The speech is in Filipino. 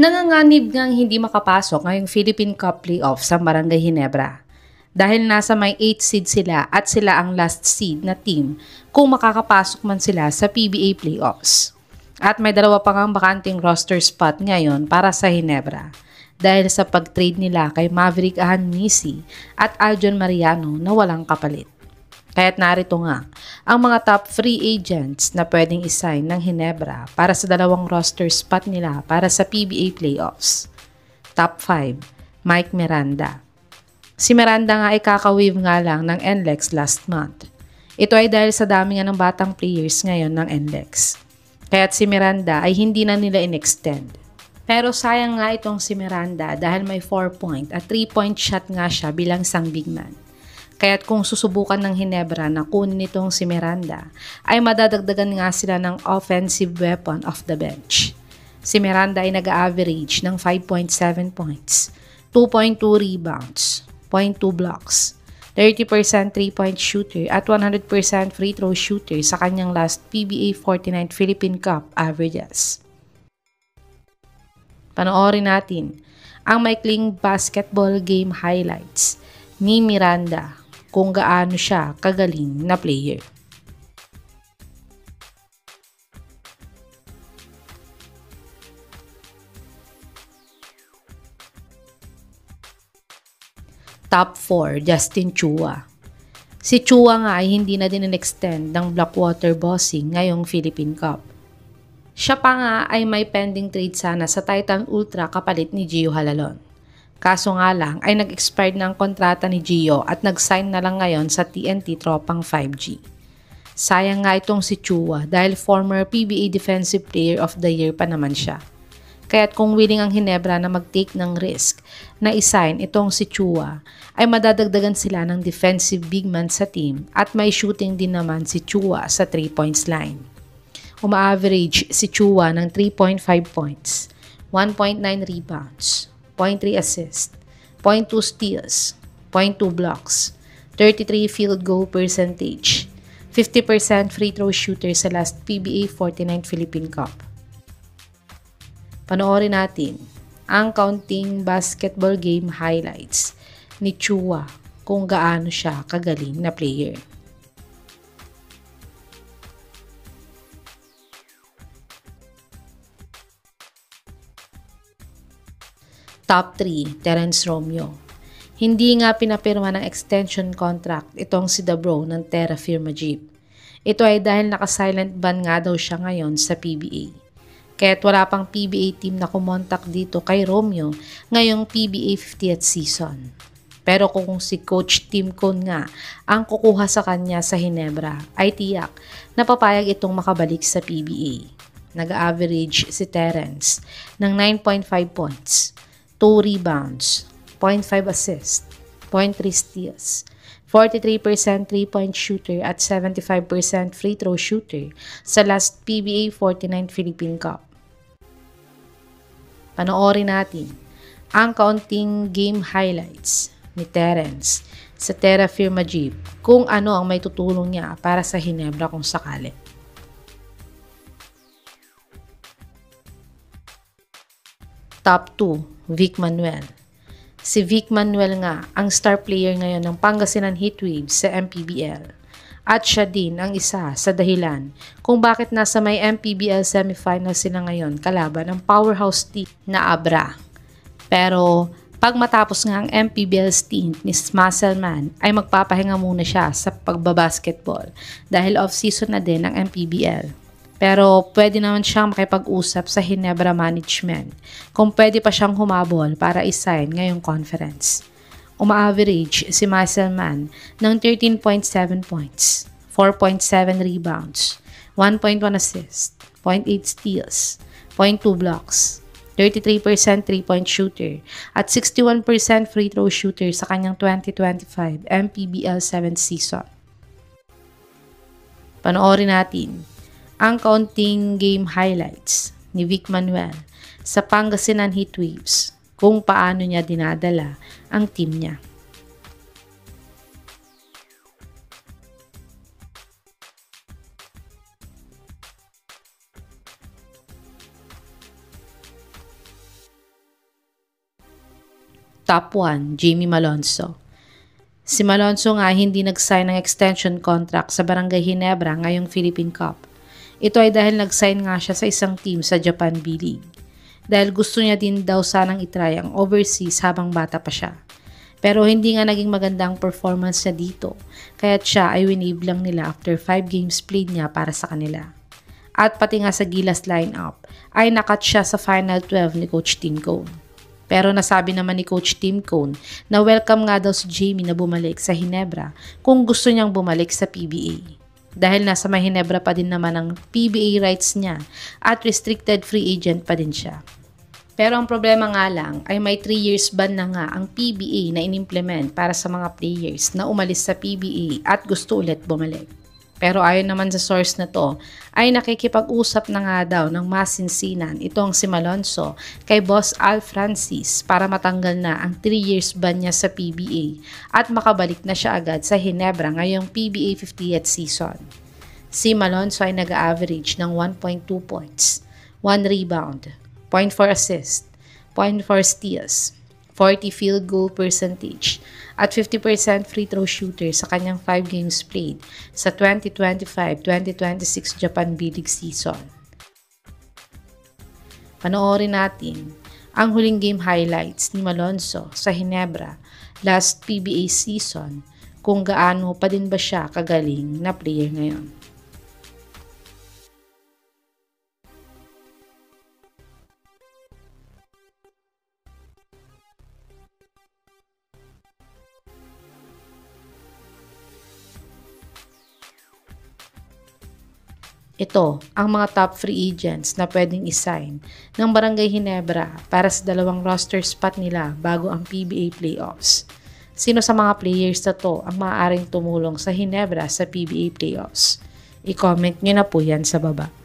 Nanganganib ngang hindi makapasok ngayong Philippine Cup playoff sa Barangay Ginebra. Dahil nasa may 8 seed sila at sila ang last seed na team kung makakapasok man sila sa PBA playoffs. At may dalawa pa ngang bakanting roster spot ngayon para sa Ginebra dahil sa pag-trade nila kay Maverick Ahanmisi at Aljon Mariano na walang kapalit. Kaya't narito nga ang mga top free agents na pwedeng isign ng Ginebra para sa dalawang roster spot nila para sa PBA playoffs. Top 5, Mike Miranda. Si Miranda nga ay kakawave nga lang ng NLEX last month. Ito ay dahil sa dami nga ng batang players ngayon ng NLEX. Kaya't si Miranda ay hindi na nila in-extend. Pero sayang nga itong si Miranda dahil may 4-point at 3-point shot nga siya bilang isang big man. Kaya't kung susubukan ng Ginebra na kunin itong si Miranda, ay madadagdagan nga sila ng offensive weapon off the bench. Si Miranda ay nag-average ng 5.7 points, 2.2 rebounds, 0.2 blocks, 30% 3-point shooter at 100% free throw shooter sa kanyang last PBA 49 Philippine Cup averages. Panoorin natin ang maikling basketball game highlights ni Miranda kung gaano siya kagaling na player. Top 4, Justin Chua. Si Chua nga ay hindi na din in-extend ng Blackwater Bossing ngayong Philippine Cup. Siya pa nga ay may pending trade sana sa Titan Ultra kapalit ni Gio Halalon. Kaso nga lang ay nag-expired na ang kontrata ni Gio at nag-sign na lang ngayon sa TNT Tropang 5G. Sayang nga itong si Chua dahil former PBA Defensive Player of the Year pa naman siya. Kaya't kung willing ang Ginebra na mag-take ng risk na isign itong si Chua, ay madadagdagan sila ng defensive big man sa team at may shooting din naman si Chua sa 3 points line. Uma-average si Chua ng 3.5 points, 1.9 rebounds, 0.3 assists, 0.2 steals, 0.2 blocks, 33 field goal percentage, 50% free throw shooter sa last PBA 49 Philippine Cup. Panoorin natin ang counting basketball game highlights ni Chua kung gaano siya kagaling na player. Top 3, Terence Romeo. Hindi nga pinapirma ng extension contract itong si The Bro ng Terra Firma Jeep. Ito ay dahil naka-silent ban nga daw siya ngayon sa PBA. Kaya't wala pang PBA team na kumontak dito kay Romeo ngayong PBA 50th season. Pero kung si Coach Tim Cone nga ang kukuha sa kanya sa Ginebra, ay tiyak na papayag itong makabalik sa PBA. Nag-average si Terence ng 9.5 points, 2 rebounds, 0.5 assists, 0.3 steals, 43% 3-point shooter at 75% free throw shooter sa last PBA 49 Philippine Cup. Panoorin natin ang kaunting game highlights ni Terence sa Terra Firma Jeep kung ano ang may tutulong niya para sa Ginebra kung sakali. Top 2, Vic Manuel. Si Vic Manuel nga ang star player ngayon ng Pangasinan Heatwaves sa MPBL. At siya din ang isa sa dahilan kung bakit nasa may MPBL semifinal sila ngayon kalaban ng powerhouse team na Abra. Pero pag matapos nga ang MPBL stint ni Musselman ay magpapahinga muna siya sa pagbabasketball dahil off-season na din ang MPBL. Pero pwede naman siyang makipag-usap sa Ginebra management kung pwede pa siyang humabol para isign ngayong conference. Uma-average si Musselman ng 13.7 points, 4.7 rebounds, 1.1 assists, 0.8 steals, 0.2 blocks, 33% 3-point shooter at 61% free throw shooter sa kanyang 2025 MPBL 7th season. Panoorin natin ang kaunting game highlights ni Vic Manuel sa Pangasinan Heatwaves kung paano niya dinadala ang team niya. Top 1, Jamie Malonzo. Si Malonzo nga hindi nag-sign ng extension contract sa Barangay Ginebra ngayong Philippine Cup. Ito ay dahil nag-sign nga siya sa isang team sa Japan B-League. Dahil gusto niya din daw sanang itry ang overseas habang bata pa siya. Pero hindi nga naging magandang performance niya dito, kaya't siya ay winave lang nila after 5 games played niya para sa kanila. At pati nga sa Gilas lineup ay nakat siya sa Final 12 ni Coach Tim Cone. Pero nasabi naman ni Coach Tim Cone na welcome nga daw si Jamie na bumalik sa Ginebra kung gusto niyang bumalik sa PBA. Dahil nasa may Ginebra pa din naman ang PBA rights niya at restricted free agent pa din siya. Pero ang problema nga lang ay may 3 years ban na nga ang PBA na inimplement para sa mga players na umalis sa PBA at gusto ulit bumalik. Pero ayon naman sa source na to ay nakikipag-usap na nga daw ng masinsinan itong si Malonzo kay Boss Al Francis para matanggal na ang 3 years ban niya sa PBA at makabalik na siya agad sa Ginebra ngayong PBA 50th season. Si Malonzo ay nag-average ng 1.2 points, 1 rebound, 0.4 assist, 0.4 steals, 40 field goal percentage, at 50% free throw shooter sa kanyang 5 games played sa 2025-2026 Japan B-League season. Panoorin natin ang huling game highlights ni Malonzo sa Ginebra last PBA season kung gaano pa din ba siya kagaling na player ngayon. Ito ang mga top free agents na pwedeng isign ng Barangay Ginebra para sa 2 roster spot nila bago ang PBA playoffs. Sino sa mga players na to ang maaaring tumulong sa Ginebra sa PBA playoffs? I-comment nyo na po yan sa baba.